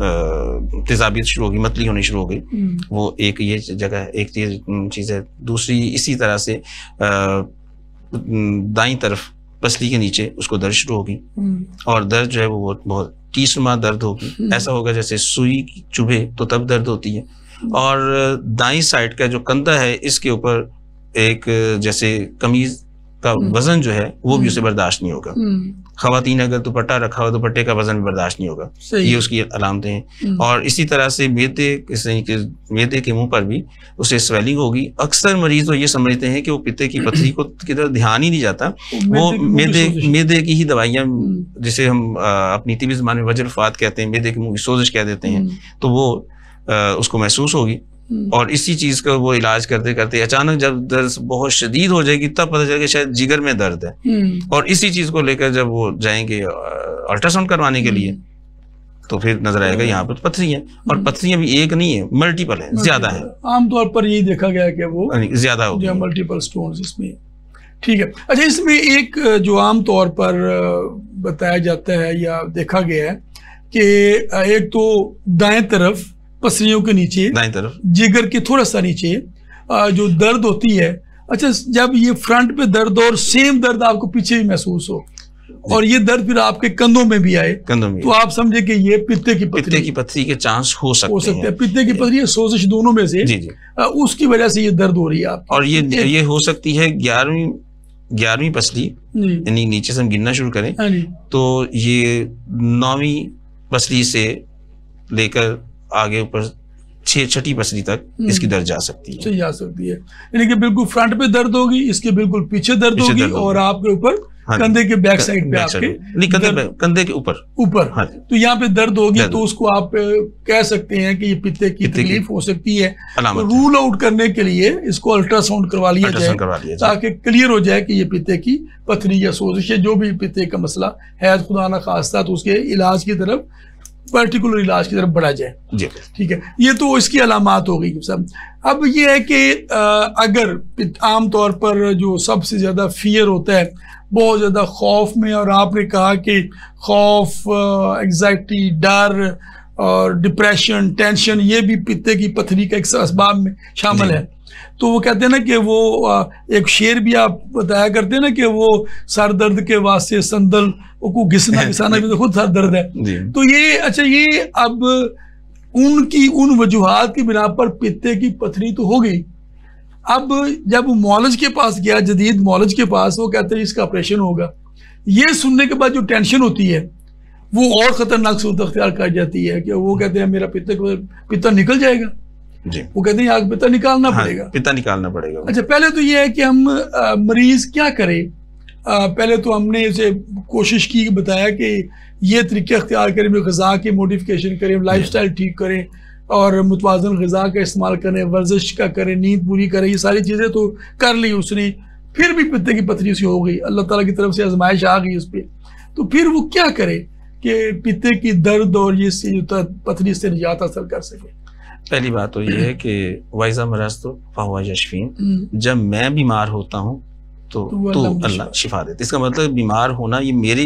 तेजाबियत शुरू होगी, मतली होनी शुरू हो गई। वो एक ये जगह है, एक चीज है। दूसरी इसी तरह से दाईं तरफ पसली के नीचे उसको दर्द शुरू होगी और दर्द जो है वो बहुत टीसनुमा दर्द होगी। ऐसा होगा जैसे सुई चुभे तो तब दर्द होती है। और दाईं साइड का जो कंधा है इसके ऊपर एक जैसे कमीज का वजन जो है वो भी उसे बर्दाश्त नहीं होगा। ख़वातीन अगर दुपट्टा रखा हो, दुपट्टे का वजन भी बर्दाश्त नहीं होगा। ये उसकी अलामतें हैं। और इसी तरह से मैदे के मुंह पर भी उसे स्वेलिंग होगी। अक्सर मरीज तो ये समझते हैं कि वो पित्ते की पथरी को की तरफ ध्यान ही नहीं जाता, वो मैदे की ही दवाइयाँ, जिसे हम अपनी तिब्बी ज़बान में वजरफात कहते हैं, मैदे के मुंह की सोजिश कह देते हैं, तो वो उसको महसूस होगी। और इसी चीज का वो इलाज करते करते अचानक जब दर्द बहुत शदीद हो जाएगी तब पता चलेगा शायद जिगर में दर्द है। और इसी चीज को लेकर जब वो जाएंगे अल्ट्रासाउंड करवाने के लिए तो फिर नजर आएगा यहाँ पर पथरी है। और पथरियां भी एक नहीं है, मल्टीपल है, ज्यादा है। आमतौर पर यही देखा गया कि वो ज्यादा हो गया, मल्टीपल स्टोन्स इसमें। ठीक है। अच्छा, इसमें एक जो आमतौर पर बताया जाता है या देखा गया है कि एक तो दाएं तरफ पसलियों के नीचे, दाईं तरफ जिगर के थोड़ा सा नीचे जो दर्द होती है। अच्छा, जब ये फ्रंट पे दर्द और सेम दर्द आपको पीछे भी महसूस हो और ये दर्द फिर आपके कंधों में भी आए, कंधों में, तो आप समझे कि ये पित्ते की पथरी के चांस हो सकते हैं। पित्ते की पथरी या सोजिश दोनों में से जी। उसकी वजह से ये दर्द हो रही है आपकी। और ये हो सकती है 11वीं पसली, यानी नीचे से हम गिनना शुरू करें तो ये 9वीं पसली से लेकर आगे ऊपर 6ठी पसली तक इसकी दर्द जा सकती है। यानी कि बिल्कुल फ्रंट पे दर्द होगी, इसके बिल्कुल पीछे दर्द होगी और आपके ऊपर कंधे के बैक साइड पे आपके नहीं, कंधे के ऊपर हाँ। तो यहाँ पे दर्द होगी तो उसको आप कह सकते हैं कि ये पित्ते की तकलीफ हो सकती है। तो रूल आउट करने के लिए इसको अल्ट्रासाउंड करवा लिया जाए ताकि क्लियर हो जाए कि ये पित्ते की पथरी या सोजिश है, जो भी पित्ते का मसला है खुदा ना खास्ता, तो उसके इलाज की तरफ, पर्टिकुलर इलाज की तरफ बढ़ा जाए। ठीक है, ये तो इसकी अलामात हो गई सब। अब ये है कि अगर आमतौर पर जो सबसे ज़्यादा फियर होता है बहुत ज़्यादा खौफ में, और आपने कहा कि खौफ, एंग्जाइटी, डर, और डिप्रेशन, टेंशन, ये भी पित्ते की पथरी का एक असबाब में शामिल है। तो वो कहते हैं ना कि वो एक शेर भी आप बताया करते हैं ना कि वो सर दर्द के वास्ते संदल को घिसना घिसाना भी तो खुद सर दर्द है। तो ये अच्छा, ये अब उनकी उन वजूहात की बिना पर पित्ते की पथरी तो हो गई। अब जब मौलज के पास गया, जदीद मौलज के पास, वो कहते हैं इसका ऑपरेशन होगा। ये सुनने के बाद जो टेंशन होती है वो और खतरनाक सूरत अख्तियार कर जाती है कि वो कहते हैं मेरा पित्ता निकल जाएगा जी। वो कहते हैं आग पित्ता निकालना पड़ेगा। पित्ता निकालना पड़ेगा। अच्छा, पहले तो ये है कि हम मरीज क्या करे। पहले तो हमने इसे कोशिश की, बताया कि ये तरीके अख्तियार करें, ग़िज़ा की मॉडिफिकेशन करें, लाइफस्टाइल ठीक करें और मुतवाज़न ग़िज़ा का इस्तेमाल करें, वर्जिश का करें, नींद पूरी करें। ये सारी चीज़ें तो कर ली उसने, फिर भी पित्ते की पथरी से हो गई, अल्लाह ताला की तरफ से आजमाइश आ गई उस पर। तो फिर वो क्या करे कि पित्ते की दर्द और ये पथरी से निजात हासिल कर सके। पहली बात तो ये है कि वाइजा मरज तो फाहुवा यशफीन, जब मैं बीमार होता हूँ तो अल्लाह शिफा देते। इसका मतलब बीमार होना ये मेरे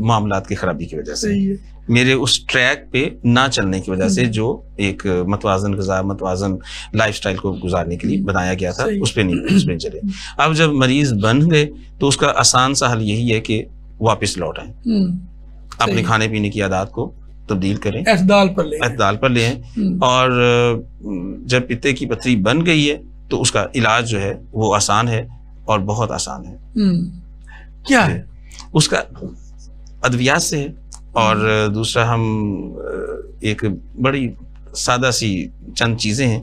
मामलात की खराबी की वजह से, मेरे उस ट्रैक पे ना चलने की वजह से, जो एक मतवाजन ग़िज़ा, मतवाजन लाइफस्टाइल को गुजारने के लिए बनाया गया था, उस पर नहीं चले। अब जब मरीज बन गए तो उसका आसान सा हल यही है कि वापस लौट आए, अपने खाने पीने की आदत को तब्दील करें, एतदाल पर ले आएं। और जब पित्ते की पथरी बन गई है तो उसका इलाज जो है वो आसान है और बहुत आसान है। क्या है उसका? अद्वियात से है। और दूसरा, हम एक बड़ी सादा सी चंद चीजें हैं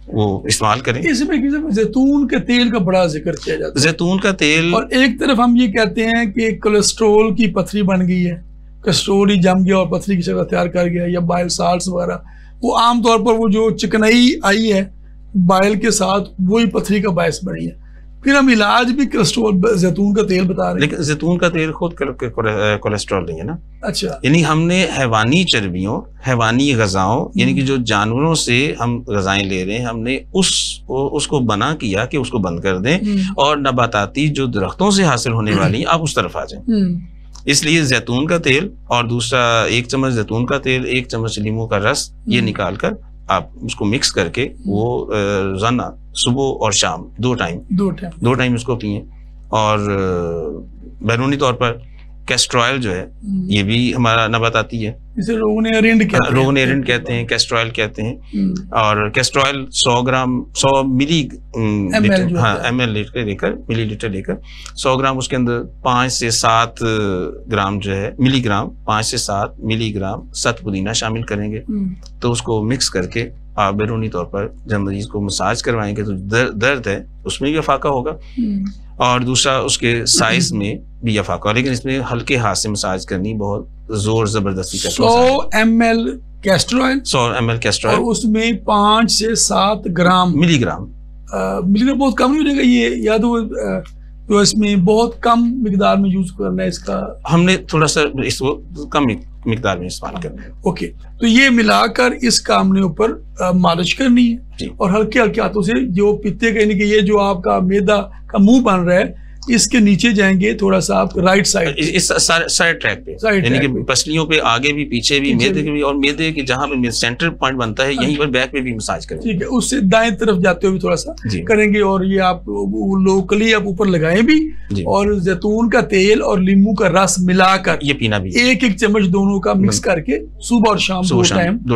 वो इस्तेमाल करें। इसमें जैतून के तेल का बड़ा जिक्र किया जाता है। जैतून का तेल, और एक तरफ हम ये कहते हैं कि कोलेस्ट्रोल की पथरी बन गई है, कोलेस्ट्रोल ही जम गया और पथरी की शक्ल तैयार कर गया, या बाइल साल्ट्स वगैरह। वो आमतौर पर वो जो चिकनाई आई है बाइल के साथ, वही पथरी का बायस बनी है। फिर हम इलाज भी कोलेस्ट्रोल, जैतून का तेल बता रहे हैं। लेकिन जैतून का तेल खुद कोलेस्ट्रॉल नहीं है ना। अच्छा, यानी हमने हैवानी चर्बियों, हैवानी ग़िज़ाओं, यानी कि जो जानवरों से हम ग़िज़ाएं ले रहे हैं, हमने उसको बना किया कि उसको बंद कर दें और नबाताती जो दरख्तों से हासिल होने वाली आप उस तरफ आ जाएं। इसलिए जैतून का तेल और दूसरा 1 चम्मच जैतून का तेल, 1 चम्मच नींबू का रस, ये निकाल कर आप उसको मिक्स करके वो रोजाना सुबह और शाम दो टाइम उसको पिए। और बैरूनी तौर पर कैस्ट्रॉयल जो है ये भी हमारा नबाताती है, इसे रोगन एरिंड कहते हैं, कैस्ट्रॉयल कहते हैं। और कैस्ट्रॉयल 100 मिलीलीटर लेकर 100 ग्राम, उसके अंदर 5 से 7 ग्राम जो है मिलीग्राम, 5 से 7 मिलीग्राम सत पुदीना शामिल करेंगे। तो उसको मिक्स करके आप बैरूनी तौर पर जब मरीज को मसाज करवाएंगे तो दर्द है उसमें भी अफाका होगा, और दूसरा उसके साइज में भी अफाका, लेकिन इसमें हल्के हाथ से मसाज करनी, बहुत जोर जबरदस्ती करके। 100 ml कैस्ट्रॉयल, 100 ml कैस्ट्रॉयल, और उसमें 5 से 7 ग्राम मिलीग्राम बहुत कम नहीं हो जाएगा ये, या तो इसमें बहुत कम मिकदार में यूज करना है इसका, हमने थोड़ा सा इसको कम मिकदार में इस्तेमाल करना है। ओके, तो ये मिलाकर इसका हमने ऊपर मालिश करनी है और हल्के हल्के हाथों से, जो पित्ते का यानी कि ये जो आपका मैदा का मुंह बन रहा है इसके नीचे जाएंगे थोड़ा सा आप राइट साइड, इस साइड ट्रैक पे, यानी कि पसलियों पे आगे भी पीछे भी, मेदे के भी, और मेदे के जहाँ पे सेंटर पॉइंट बनता है यहीं पर बैक पे भी मसाज करें। ठीक है, उससे दाएं तरफ जाते हुए थोड़ा सा करेंगे, और ये आप लोकली आप ऊपर लगाएं भी, और जैतून का तेल और नींबू का रस मिलाकर ये पीना भी, 1-1 चम्मच दोनों का मिक्स करके सुबह और शाम 2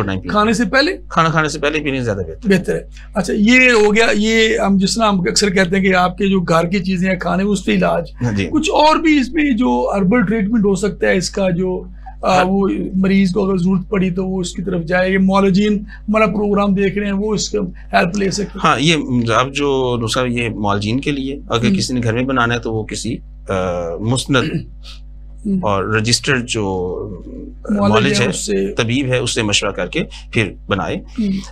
टाइम खाने से पहले, खाना खाने से पहले पीने ज्यादा बेहतर है। अच्छा, ये हो गया, ये हम जिस तरह हम अक्सर कहते हैं कि आपके जो घर की चीजें हैं खाने में उससे इलाज, कुछ और भी इसमें जो हर्बल ट्रीटमेंट हो सकता है इसका, जो वो मरीज को अगर जरूरत पड़ी तो वो उसकी तरफ जाए, मौलजीन हमारा प्रोग्राम देख रहे हैं वो इसका हेल्प ले सकते हैं। हाँ, ये अब जो दूसरा ये मौलजीन के लिए, अगर किसी ने घर में बनाना है तो वो किसी मुस्नद और रजिस्टर्ड जो नॉलेज है, तबीब है, उससे मशवरा करके फिर बनाए।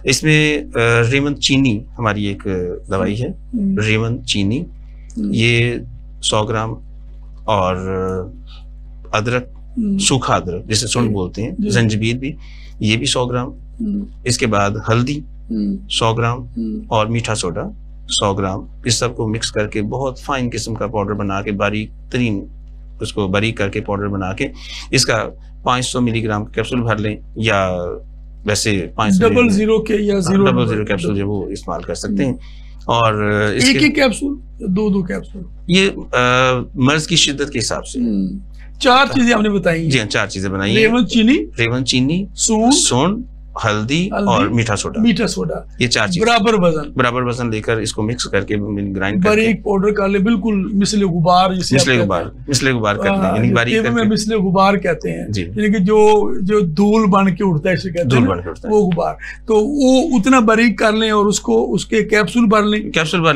इसमें रेमन चीनी हमारी एक दवाई है, रेमन चीनी, ये 100 ग्राम, और अदरक, सूखा अदरक जिसे सुंठ बोलते हैं, जंजीबील भी, ये भी 100 ग्राम। इसके बाद हल्दी 100 ग्राम और मीठा सोडा 100 ग्राम, इस सब को मिक्स करके बहुत फाइन किस्म का पाउडर बना के, बारीक तरीन उसको बारीक करके पाउडर बना के, इसका 500 मिलीग्राम कैप्सूल भर लें, या वैसे 500 00 के या 00 कैप्सूल जो वो इस्तेमाल कर सकते हैं। और एक ही कैप्सूल, दो कैप्सूल, ये मर्ज की शिद्दत के हिसाब से। 4 चीजें आपने बताई। जी हाँ, 4 चीजें बनाई। रेवन चीनी, सोन, हल्दी और मीठा सोडा, ये 4 चीज बराबर वजन लेकर इसको मिक्स करके ग्राइंड करके बारीक पाउडर कर ले, बिल्कुल मिसले गुबार मिसले गुबार कहते हैं, यानी कि जो धूल बन के उठता है, इसे कहते हैं वो गुबार। तो वो उतना बारीक कर लें और उसके कैप्सूल भर लें,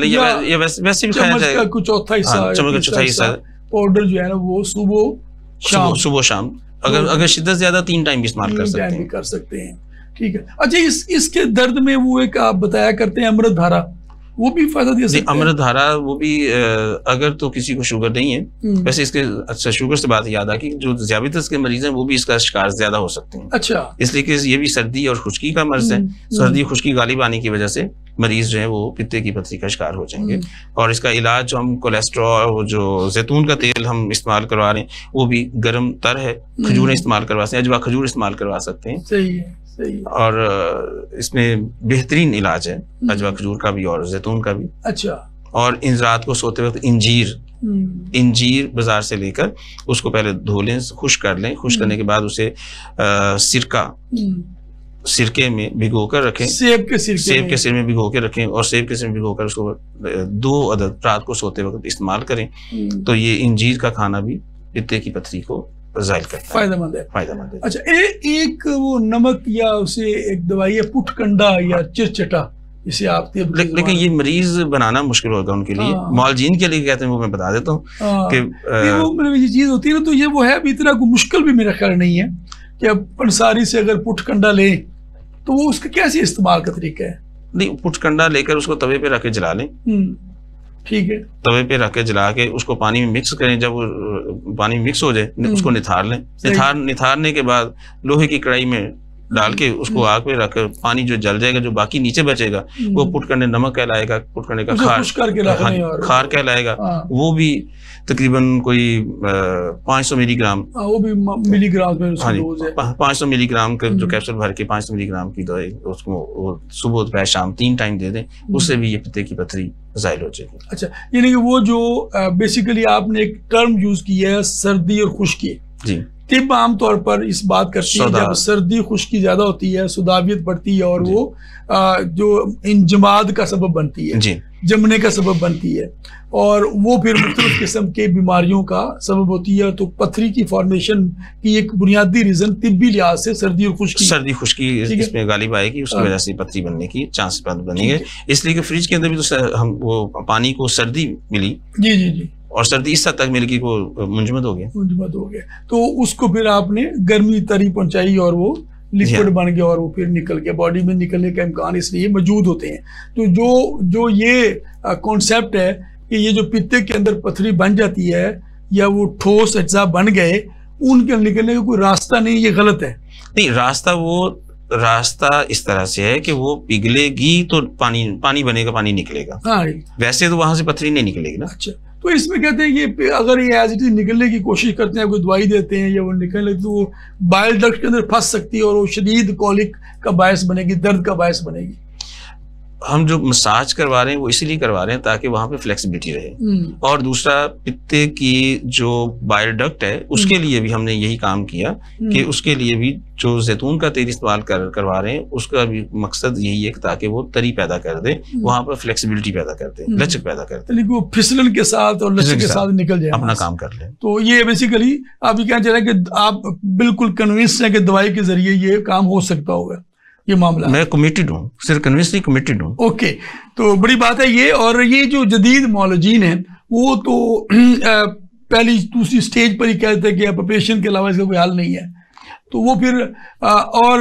या वैसे भी खाया जाएगा। कुछ चौथा हिस्सा पाउडर जो है ना वो सुबह शाम अगर शिद्दत ज्यादा 3 टाइम भी इस्तेमाल कर सकते हैं। ठीक है। अच्छा, इसके दर्द में वो एक आप बताया करते हैं अमृत धारा, वो भी फायदा दे सकती है? अमृत धारा वो भी अगर तो किसी को शुगर नहीं है, वैसे इसके अच्छा शुगर से बात याद आ कि जो ज़ियाबतीस के मरीज हैं वो भी इसका शिकार ज्यादा हो सकते हैं। अच्छा, इसलिए कि ये भी सर्दी और खुश्की का मर्ज है। सर्दी खुश्की गालिब आने की वजह से मरीज जो है वो पित्ते की पथरी का शिकार हो जाएंगे। और इसका इलाज जो हम कोलेस्ट्रॉल, जो जैतून का तेल हम इस्तेमाल करवा रहे हैं वो भी गर्म तर है, खजूरें इस्तेमाल करवा सकते हैं, अजवा खजूर इस्तेमाल करवा सकते हैं। सही है। और इसमें बेहतरीन इलाज है अजवा खजूर का भी और जैतून का भी। अच्छा। और इन रात को सोते वक्त इंजीर बाजार से लेकर उसको पहले धो लें, खुश्क कर लें, खुश्क करने के बाद उसे सिरके में भिगो कर रखें, सेब के सिर में भिगो के रखें, और सेब के सिर में भिगो कर उसको 2 अदद रात को सोते वक्त इस्तेमाल करें। तो ये इंजीर का खाना भी पित्ते की पथरी को जाहिर करता है, फायदेमंद है। अच्छा, एक वो नमक या उसे एक दवाई है पुटकंडा या चिरचटा, इसे आप लेकिन ये मरीज बनाना मुश्किल होगा उनके लिए। मौलजीन के लिए कहते हैं, वो मैं बता देता हूँ कि वो ये चीज होती है ना, तो ये वो है अभी इतना कोई मुश्किल भी मेरा ख्याल नहीं है कि अब पंसारी से अगर पुटकंडा लें तो वो उसका कैसे इस्तेमाल का तरीका है? नहीं, पुटकंडा लेकर उसको तवे पे रख के जला लें। ठीक है। तवे पे रख के जला के उसको पानी में मिक्स करें। जब वो पानी में मिक्स हो जाए उसको निथार लें। निथारने के बाद लोहे की कढ़ाई में डाल के उसको आग पे रख, पानी जो जल जाएगा, जो बाकी नीचे बचेगा वो पुटकंडे नमक कहलाएगा, पुटकंडे का खार कहलाएगा। वो भी तकरीबन कोई 500 मिलीग्राम, वो भी मिलीग्राम में 500 मिलीग्राम का जो कैप्सूल भर के 500 मिलीग्राम की दवाई उसको सुबह दोपहर शाम 3 टाइम दे दें, उससे भी ये पित्ते की पथरी जाहिर हो जाएगी। अच्छा, यानी कि वो जो बेसिकली आपने एक टर्म यूज की है सर्दी और खुश्की जी, तिब आमतौर पर इस बात करती है जब सर्दी खुश्की ज्यादा होती है, सुदाबियत बढ़ती है और वो जो इंजमाद का सबब बनती है जी, जमने का सबब बनती है, और वो फिर मुख्तलिफ किस्म के बीमारियों का सबब होती है। तो पथरी की फॉर्मेशन की एक बुनियादी रीजन तिब्बी लिहाज से सर्दी और खुश्की इसमें गालिब आएगी, उसकी वजह से पथरी बनने की चांस बनेंगे। इसलिए कि फ्रिज के अंदर भी तो हम वो पानी को सर्दी मिली जी जी जी, और सर्दी इस हद तक मिल गई वो मुंजमद हो गया। तो उसको फिर आपने गर्मी तरी पहुंचाई और वो लिक्विड बन गया और वो फिर निकल गया, बॉडी में निकलने का इम्कान इसलिए मौजूद होते हैं। तो जो ये कॉन्सेप्ट है कि ये जो पित्ते के अंदर पथरी बन जाती है या वो ठोस अज्जा बन गए, उनके निकलने का कोई रास्ता नहीं, ये गलत है। नहीं, रास्ता इस तरह से है कि वो पिघलेगी तो पानी बनेगा, पानी निकलेगा। हाँ, वैसे तो वहां से पथरी नहीं निकलेगी ना। अच्छा, तो इसमें कहते हैं कि अगर ये एज इट इज निकलने की कोशिश करते हैं, कोई दवाई देते हैं या वो निकलने लगती, तो वो बाइल डक्ट के अंदर फंस सकती है और वो शदीद कॉलिक का बायस बनेगी, दर्द का बायस बनेगी। हम जो मसाज करवा रहे हैं वो इसीलिए करवा रहे हैं ताकि वहां पे फ्लेक्सिबिलिटी रहे। और दूसरा, पित्ते की जो बाइल डक्ट है उसके लिए भी हमने यही काम किया कि उसके लिए भी जो जैतून का तेल इस्तेमाल करवा रहे हैं उसका भी मकसद यही है ताकि वो तरी पैदा कर दे, वहां पर फ्लेक्सिबिलिटी पैदा कर दे, लचक पैदा कर दे, वो फिसलन के साथ और लचक के साथ निकल जाए, अपना काम कर ले। तो ये बेसिकली आप ये कहना चाह रहे हैं कि आप बिल्कुल कन्विंस हैं कि दवाई के जरिए ये काम हो सकता होगा, ये मामला? मैं कमिटेड हूँ, सिर्फ कन्विंस नहीं, कमिटेड हूँ। ओके, तो बड़ी बात है ये। और ये जो जदीद मौलजीन है वो तो पहली दूसरी स्टेज पर ही कहते हैं कि ऑपरेशन के अलावा इसका कोई हल नहीं है, तो वो फिर और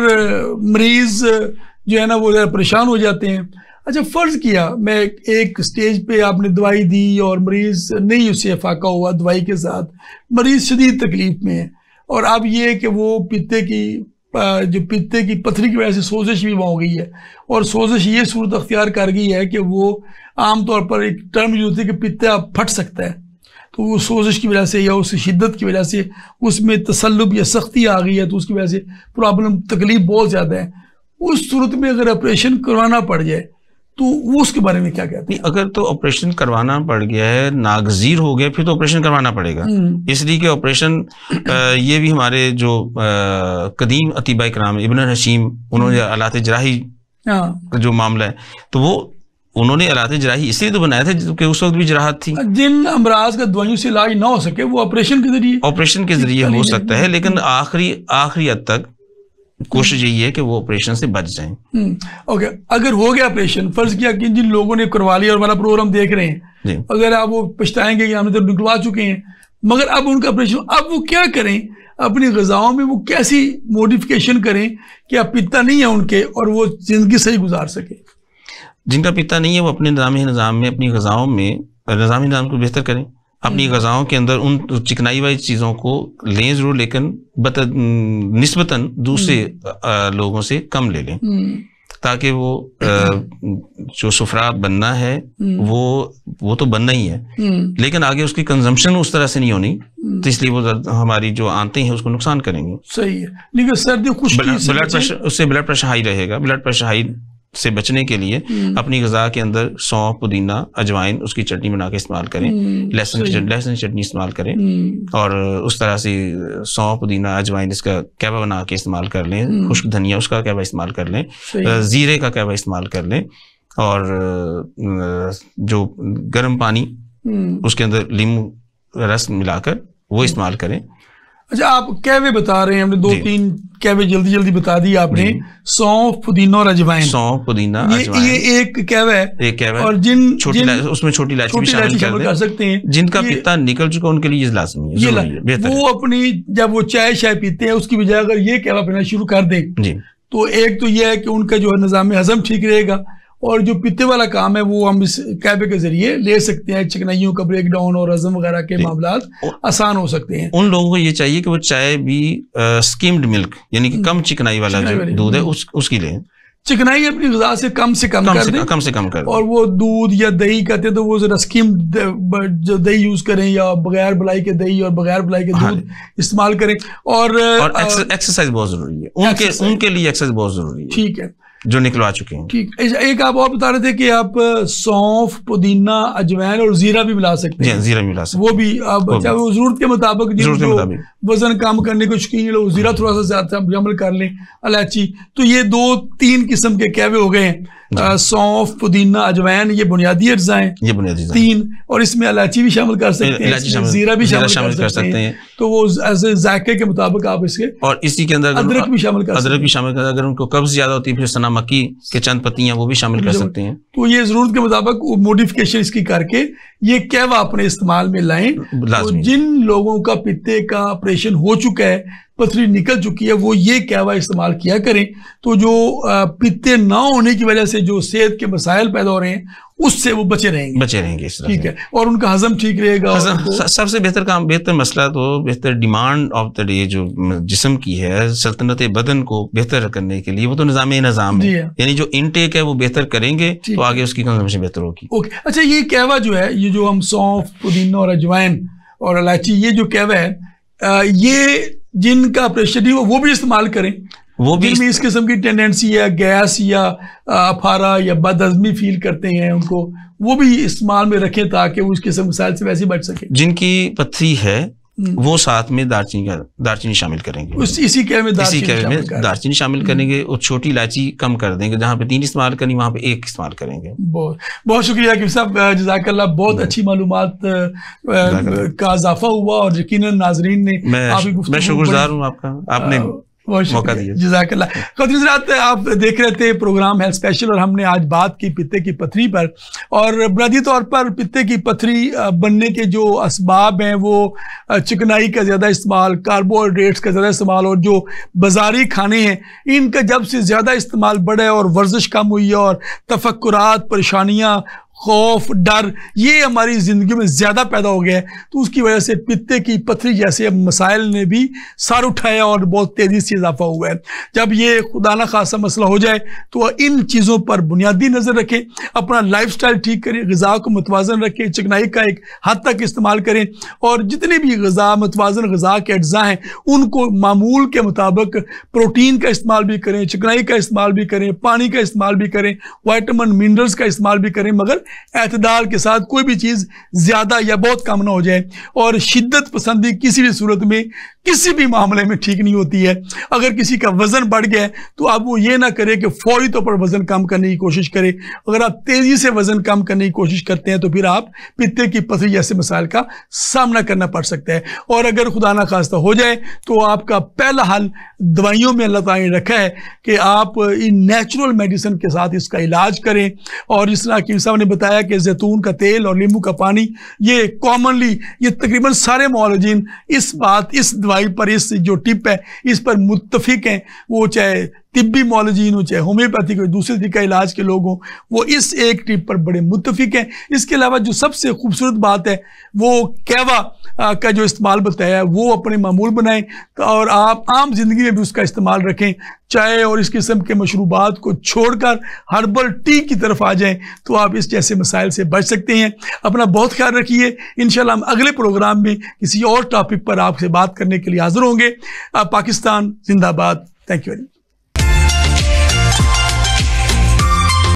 मरीज जो है ना वो परेशान हो जाते हैं। अच्छा, फर्ज किया मैं एक स्टेज पे आपने दवाई दी और मरीज नहीं उससे फाका हुआ दवाई के साथ, मरीज शदीद तकलीफ में है, और अब ये कि वो पित्ते की पथरी की वजह से सोजिश भी हो गई है, और सोजिश ये सूरत अख्तियार कर गई है कि वो आमतौर पर एक टर्म यूज होती है कि पित्ता फट सकता है। तो वो सोजिश की वजह से या उस शिद्दत की वजह से उसमें तसल्लुब या सख्ती आ गई है, तो उसकी वजह से प्रॉब्लम तकलीफ बहुत ज़्यादा है, उस सूरत में अगर ऑपरेशन करवाना पड़ जाए तो वो उसके बारे में क्या कहते हैं? अगर तो ऑपरेशन करवाना पड़ गया है, नागजीर हो गया, फिर तो ऑपरेशन करवाना पड़ेगा। इसलिए कि ऑपरेशन ये भी हमारे जो कदीम अतीबा इकराम इब्न हशीम, उन्होंने आलात जराही जो मामला है, तो वो उन्होंने आलात जराही इसलिए तो बनाया था क्योंकि उस वक्त भी जराहत थी। जिन अमराज का दवाइयों से इलाज ना हो सके वो ऑपरेशन के जरिए हो सकता है, लेकिन आखिरी हद तक कोशिश यही है कि वो ऑपरेशन से बच जाएं। ओके, अगर हो गया ऑपरेशन, फर्ज किया कि जिन लोगों ने करवा लिया और हमारा प्रोग्राम देख रहे हैं, अगर आप वो पछताएंगे कि हमने तो निकलवा चुके हैं, मगर अब उनका ऑपरेशन, अब वो क्या करें? अपनी ग़िज़ाओं में वो कैसी मॉडिफिकेशन करें कि अब पिता नहीं है उनके और वो जिंदगी सही गुजार सके? जिनका पिता नहीं है वो अपने निज़ाम में अपनी ग़िज़ाओं में निज़ामी निज़ाम को बेहतर करें, अपनी ग़िज़ाओं के अंदर उन चिकनाई वाली चीज़ों को लें ज़रूर, लेकिन निस्बतन दूसरे लोगों से कम ले लें, ताकि वो जो सुफरा बनना है वो तो बनना ही है, लेकिन आगे उसकी कंजम्पशन उस तरह से नहीं होनी, तो इसलिए वो हमारी जो आंतें हैं उसको नुकसान करेंगे। सही है, लेकिन सर्दी खुश्की ब्लड प्रेशर, उससे ब्लड प्रेशर हाई रहेगा। ब्लड प्रेशर हाई से बचने के लिए अपनी ग़िज़ा के अंदर सौंफ, पुदीना, अजवाइन, उसकी चटनी बना के इस्तेमाल करें, लहसुन की चटनी इस्तेमाल करें, और उस तरह से सौंफ, पुदीना, अजवाइन इसका कहवा बना के इस्तेमाल कर लें, खुश्क धनिया उसका कहवा इस्तेमाल कर लें, ज़ीरे का कहवा इस्तेमाल कर लें, और जो गर्म पानी उसके अंदर नींबू रस मिलाकर वो इस्तेमाल करें। अच्छा, आप कहवे बता रहे हैं, हमने 2-3 कहवे जल्दी बता दी आपने, सौंफ, पुदीना और अजवाइन। सौंफ, पुदीना, अजवाइन, ये एक कहवा है, और उसमें छोटी इलायची भी शामिल कर सकते हैं। जिनका पित्ता निकल चुका उनके लिए ये लाज़मी है, वो अपनी जब वो चाय पीते हैं उसकी बजाय अगर ये कहवा पीना शुरू कर दें तो एक तो ये है कि उनका जो है निज़ाम हज़म ठीक रहेगा, और जो पित्ते वाला काम है वो हम इस कहवे के जरिए ले सकते हैं। चिकनाइयों का ब्रेक डाउन और हजम वगैरह के मामलात आसान हो सकते हैं। उन लोगों को ये चाहिए कि वो चाय भी स्किम्ड मिल्क, यानी कि कम चिकनाई वाला जो दूध है उसकी लें। चिकनाई अपनी ग़िज़ा से कम से कम कर दें, और वो दूध या दही कहते हैं तो वो जरा स्किम्ड जो दही यूज करें, या बगैर बलाई के दही और बगैर बलाई के दूध इस्तेमाल करें। और एक्सरसाइज बहुत जरूरी है उनके लिए, एक्सरसाइज बहुत जरूरी है। ठीक है, जो निकलवा चुके हैं। ठीक, एक आप और बता रहे थे कि आप सौंफ, पुदीना, अजवाइन और जीरा भी मिला सकते हैं। जीरा मिला सकते हैं, वो भी आप जरूरत के मुताबिक वजन कम करने को शौकीन लोग जीरा थोड़ा सा ज्यादा शामिल कर लें, इलायची। तो ये 2-3 किस्म के कहवे हो गए हैं, सौंफ, पुदीना, अजवाइन, ये बुनियादी अज्जा हैं, ये बुनियादी 3, और इसमें इलायची भी शामिल कर सकते हैं, जीरा भी शामिल कर सकते हैं। तो वो ऐसे जायके के मुताबिक आप इसके, और इसी के अंदर अदरक भी शामिल कर सकते हैं। अगर उनको कब्ज ज्यादा होती है फिर सना मक्की के चंद पत्तियां वो भी शामिल कर सकते हैं। तो ये जरूरत के मुताबिक मॉडिफिकेशन इसकी करके ये कहवा अपने इस्तेमाल में लाएं। तो जिन लोगों का पित्ते का ऑपरेशन हो चुका है, पथरी निकल चुकी है, वो ये कहवा इस्तेमाल किया करें। तो जो पित्ते ना होने की वजह से जो सेहत के मसाइल पैदा हो रहे हैं उससे वो बचे रहेंगे इस तरह। ठीक है, और उनका हजम ठीक रहेगा। सबसे बेहतर मसला तो बेहतर डिमांड ऑफ द डे जो जिस्म की है, सल्तनत बदन को बेहतर करने के लिए वो तो निज़ाम है, यानी जो इनटेक है वो बेहतर करेंगे तो आगे उसकी कंजम्पशन बेहतर होगी। ओके, अच्छा, ये कहवा जो है, ये जो हम सौंफ, पुदीना और अजवाइन और इलायची, ये जो कहवा है, ये जिनका प्रेशर नहीं वो भी इस्तेमाल करें। वो भी इस किस्म की टेंडेंसी या गैस या अफारा या बदहजमी फील करते हैं, उनको वो भी इस्तेमाल में रखें ताकि वो इस किस्म मसाइल से वैसे बच सके। जिनकी पथरी है वो साथ में दारचीनी शामिल करेंगे, इसी कहवे में दारचीनी शामिल करेंगे, और छोटी इलायची कम कर देंगे, जहाँ पे 3 इस्तेमाल करनी वहाँ पे 1 इस्तेमाल करेंगे। बहुत शुक्रिया कि साहब, जज़ाकल्लाह, बहुत अच्छी मालूमात का इजाफा हुआ, और यकीनन नाजरीन ने मैं शुक्रगुजार हूँ आपका, आपने मौका दिया। जज़ाकल्लाह। ख़वातीन-हज़रात, आप देख रहे थे प्रोग्राम हेल्थ स्पेशल, और हमने आज बात की पित्ते की पथरी पर, और बुनियादी तौर पर पित्ते की पथरी बनने के जो असबाब हैं वो चिकनाई का ज़्यादा इस्तेमाल, कार्बोहाइड्रेट्स का ज़्यादा इस्तेमाल, और जो बाज़ारी खाने हैं इनका जब से ज़्यादा इस्तेमाल बढ़ा है और वर्जिश कम हुई है और तफक्कुरात, परेशानियाँ, खौफ, डर ये हमारी ज़िंदगी में ज़्यादा पैदा हो गया है, तो उसकी वजह से पित्ते की पथरी जैसे मसाइल ने भी सर उठाया और बहुत तेज़ी से इजाफा हुआ है। जब ये खुदा ना खासा मसला हो जाए तो इन चीज़ों पर बुनियादी नज़र रखें, अपना लाइफस्टाइल ठीक करें, ग़िज़ा को मुतवाज़न रखें, चिकनाई का एक हद तक इस्तेमाल करें और जितने भी ग़िज़ा मुतवाज़न ग़िज़ा के अज्जा हैं उनको मामूल के मुताबिक प्रोटीन का इस्तेमाल भी करें, चिकनाई का इस्तेमाल भी करें, पानी का इस्तेमाल भी करें, वाइटामिन मिनरल्स का इस्तेमाल भी करें, मगर एतदाल के साथ कोई भी चीज़ ज़्यादा या बहुत कम ना हो जाए। और शिद्दत पसंदी किसी भी सूरत में किसी भी मामले में ठीक नहीं होती है। अगर किसी का वज़न बढ़ गया है तो आप वो ये ना करें कि फौरी तौर पर वज़न कम करने की कोशिश करें। अगर आप तेज़ी से वज़न कम करने की कोशिश करते हैं तो फिर आप पित्ते की पथरी जैसे मसाइल का सामना करना पड़ सकता है। और अगर खुदा ना खास्ता हो जाए तो आपका पहला हल दवाइयों में अल्लाह ताला ने रखा है कि आप इन नेचुरल मेडिसिन के साथ इसका इलाज करें। और जिस तरह हकीम साहब ने बताया कि जैतून का तेल और नींबू का पानी ये कॉमनली ये तकरीबन सारे मौलजीन इस दवाई पर, इस जो टिप है इस पर मुत्तफिक हैं, वो चाहे तिब्बी मौलजीन हो चाहे होम्योपैथिक हो दूसरे तरीका इलाज के लोग हों, वो इस एक टिप पर बड़े मुत्तफिक हैं। इसके अलावा जो सबसे खूबसूरत बात है वो कहवा का जो इस्तेमाल बताया है वो अपने मामूल बनाएं और आप आम जिंदगी में भी उसका इस्तेमाल रखें। चाय और इस किस्म के मशरूबात को छोड़कर हर्बल टी की तरफ आ जाएं तो आप इस जैसे मसाइल से बच सकते हैं। अपना बहुत ख्याल रखिए। इंशाल्लाह हम अगले प्रोग्राम में किसी और टॉपिक पर आपसे बात करने के लिए हाजिर होंगे। पाकिस्तान जिंदाबाद। Thank you very much.